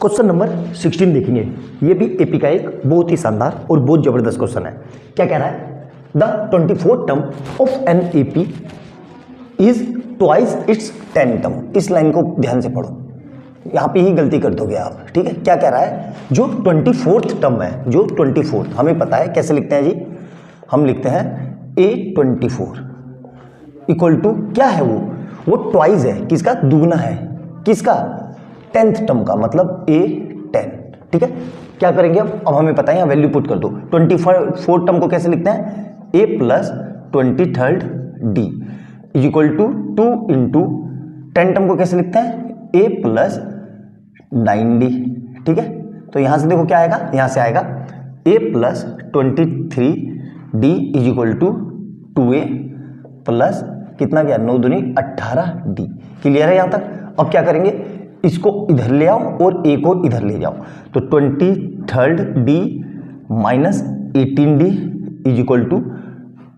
Question number 16 देखेंगे। ये भी एपी का एक बहुत ही शानदार और बहुत जबरदस्त क्वेश्चन है। क्या कह रहा है? The 24th term of an AP is twice its 10th term. इस लाइन को ध्यान से पढ़ो, यहाँ पे ही गलती कर दोगे आप। ठीक है, क्या कह रहा है? जो 24th टर्म है, जो 24th, हमें पता है कैसे लिखते हैं जी, हम लिखते हैं A24 इक्वल टू क्या है वो ट्वाइस है, किसका? दुगना है, किसका? 10th टर्म का, मतलब A10। ठीक है, क्या करेंगे अब हमें पता है, यहाँ वैल्यू पुट कर दो। 24th टर्म को कैसे लिखते हैं? A plus 23rd D is equal to 2 into 10 term को कैसे लिखते हैं? A plus 9D। ठीक है, तो यहां से देखो क्या आएगा, यहां से आएगा A plus 23D is equal to 2A plus कितना गया? 9 दूनी 18D। क्लियर है यहां तक? अब क्या करेंगे, इसको इधर ले आओ और A को इधर ले जाओ, तो 23rd D minus 18D is equal to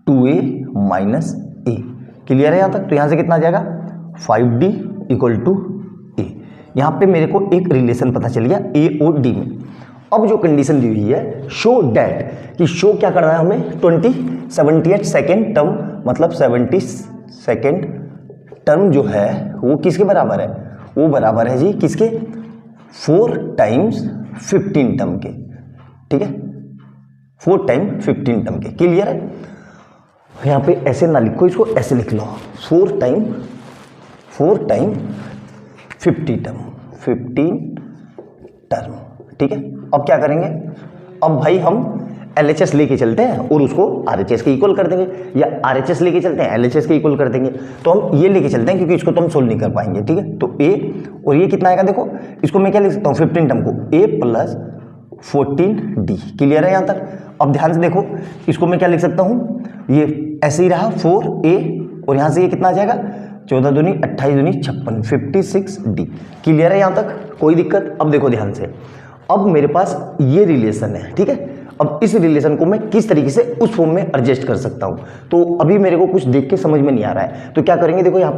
2A minus A। Clear है यहां तक? तो यहां से कितना आ जाएगा? 5D equal to A। यहां पे मेरे को एक रिलेशन पता चल गया A और D में। अब जो कंडीशन दी हुई है, शो डैट, कि शो क्या करना है हमें? 72nd टर्म, मतलब 72nd टर्म जो है वो किसके बराबर है? वो बराबर है जी किसके? 4 टाइम्स 15 टर्म के। ठीक है, 4 टाइम 15 टर्म के। क्लियर है? यहाँ पे ऐसे ना लिखो, इसको ऐसे लिख लो, 4 टाइम 50 टर्म, 15 टर्म। ठीक है, अब क्या करेंगे? अब भाई हम LHS लेके चलते हैं और उसको RHS के इक्वल कर देंगे, या RHS लेके चलते हैं LHS के इक्वल कर देंगे। तो हम ये लेके चलते हैं क्योंकि इसको तो हम सोल्व नहीं कर पाएंगे। ठीक है, तो A और ये कितना आएगा? देखो इसको मैं क्या लिख सकता हूँ? 15 टर्म को A प्लस 14D। क्लियर है यहाँ तक? अब ध्यान से देखो, इसको मैं क्या लिख सकता हूँ? ये ऐसे ही रहा 4A और यहाँ से ये कितना आ जाएगा? 14 दूनी 28 दूनी 56, 56D। क्लियर है यहाँ तक? कोई दिक्कत? अब देखो ध्यान से, अब मेरे पास ये रिलेशन है। ठीक है, अब इस रिलेशन को मैं किस तरीके से उस फॉर्म में एडजस्ट कर सकता हूं, तो अभी मेरे को कुछ देख के समझ में नहीं आ रहा है। तो क्या करेंगे, देखो यहाँ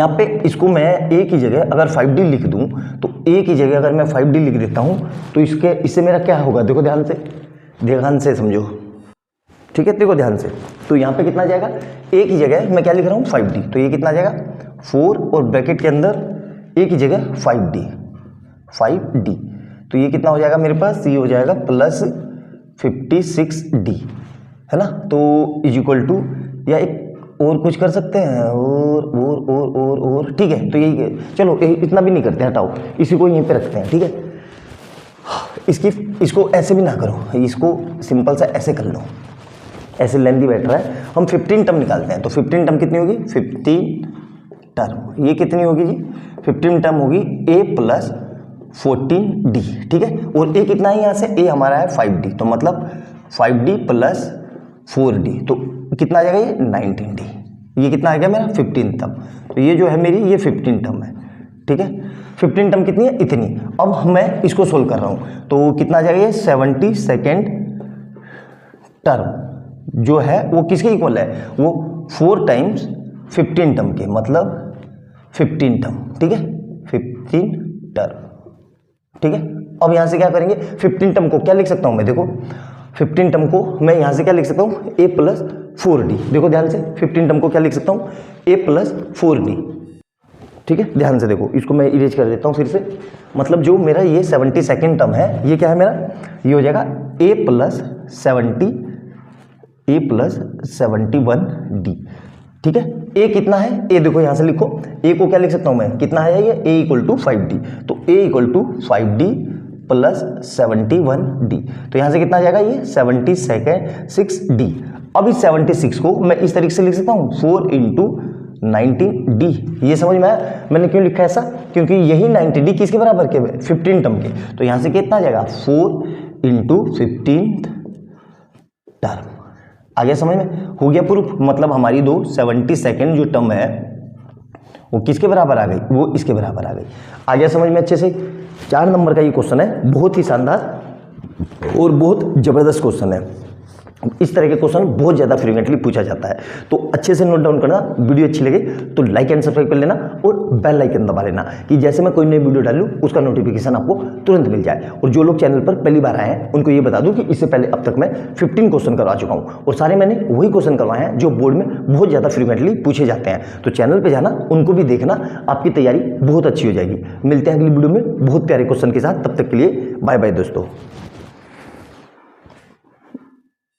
पे इसको मैं A की जगह अगर 5D लिख दूं, तो A की जगह अगर मैं 5D लिख देता हूं, तो इससे मेरा क्या होगा? देखो ध्यान से समझो। ठीक है, देखो ध्यान से, तो यहाँ पे कितना जाएगा? A की जगह मैं क्या लिख रहा हूँ? 5D, तो ये कितना आ जाएगा? 4 और ब्रैकेट के अंदर A की जगह 5D, तो ये कितना हो जाएगा मेरे पास? ये हो जाएगा प्लस 56D, है ना? तो इज इक्वल टू, या एक और कुछ कर सकते हैं, और ठीक है, तो यही, चलो इतना भी नहीं करते हैं, हटाओ, इसी को यहीं पे रखते हैं। ठीक है, इसको ऐसे भी ना करो, इसको सिंपल सा ऐसे कर लो, ऐसे लेंथी बैठ रहा है। हम 15 टर्म निकालते हैं, तो 15 टर्म कितनी होगी? 15 टर्म, ये कितनी होगी जी? 15 टर्म होगी A प्लस 14D। ठीक है, और A कितना है? यहाँ से A हमारा है 5D, तो मतलब 5D प्लस 4D, तो कितना आ जाएगा? ये 19D। ये कितना आ गया मेरा? 15 टर्म। तो ये जो है मेरी, ये 15 टर्म है। ठीक है, 15 टर्म कितनी है? इतनी। अब मैं इसको सोल्व कर रहा हूँ, तो कितना आ जाएगा? ये 72nd टर्म जो है वो किसके इक्वल है? वो 4 टाइम्स 15 टर्म के, मतलब 15 टर्म। ठीक है, 15 टर्म। ठीक है, अब यहां से क्या करेंगे? 15 टर्म को क्या लिख सकता हूं मैं? देखो 15 टर्म को मैं यहां से क्या लिख सकता हूं? A plus 4D। देखो ध्यान से, 15 टर्म को क्या लिख सकता हूं? A plus 4D। ठीक है, ध्यान से देखो, इसको मैं इरेज कर देता हूं फिर से, मतलब जो मेरा ये 72nd टर्म है, ये क्या है मेरा? ये हो जाएगा A प्लस 71D। ठीक है, A कितना है? A देखो यहां से लिखो, A को क्या लिख सकता हूं मैं? कितना है ये? A इक्वल टू 5D, तो A equal to 5D plus 71D, तो यहां से कितना आ जाएगा? ये 76D। अब इस 76 को मैं इस तरीके से लिख सकता हूं, 4 इंटू 19D। ये समझ में आया मैंने क्यों लिखा ऐसा? क्योंकि यही 90D किसके बराबर के? 15 टर्म के। तो यहां से कितना आ जाएगा? 4 इंटू 15 टर्म। आ गया समझ में? हो गया प्रूफ, मतलब हमारी 72nd जो टर्म है वो किसके बराबर आ गई? वो इसके बराबर आ गई। आ गया समझ में अच्छे से? 4 नंबर का ये क्वेश्चन है, बहुत ही शानदार और बहुत जबरदस्त क्वेश्चन है। इस तरह के क्वेश्चन बहुत ज़्यादा फ्रीक्वेंटली पूछा जाता है। तो अच्छे से नोट डाउन करना, वीडियो अच्छी लगे तो लाइक एंड सब्सक्राइब कर लेना और बेल आइकन दबा लेना कि जैसे मैं कोई नई वीडियो डालूं उसका नोटिफिकेशन आपको तुरंत मिल जाए। और जो लोग चैनल पर पहली बार आए हैं उनको ये बता दूं कि इससे पहले अब तक मैं 15 क्वेश्चन करवा चुका हूं और सारे मैंने वही क्वेश्चन करवाए हैं जो बोर्ड में बहुत ज़्यादा फ्रीक्वेंटली पूछे जाते हैं। तो चैनल पर जाना, उनको भी देखना, आपकी तैयारी बहुत अच्छी हो जाएगी। मिलते हैं अगली वीडियो में बहुत प्यारे क्वेश्चन के साथ, तब तक के लिए बाय बाय दोस्तों।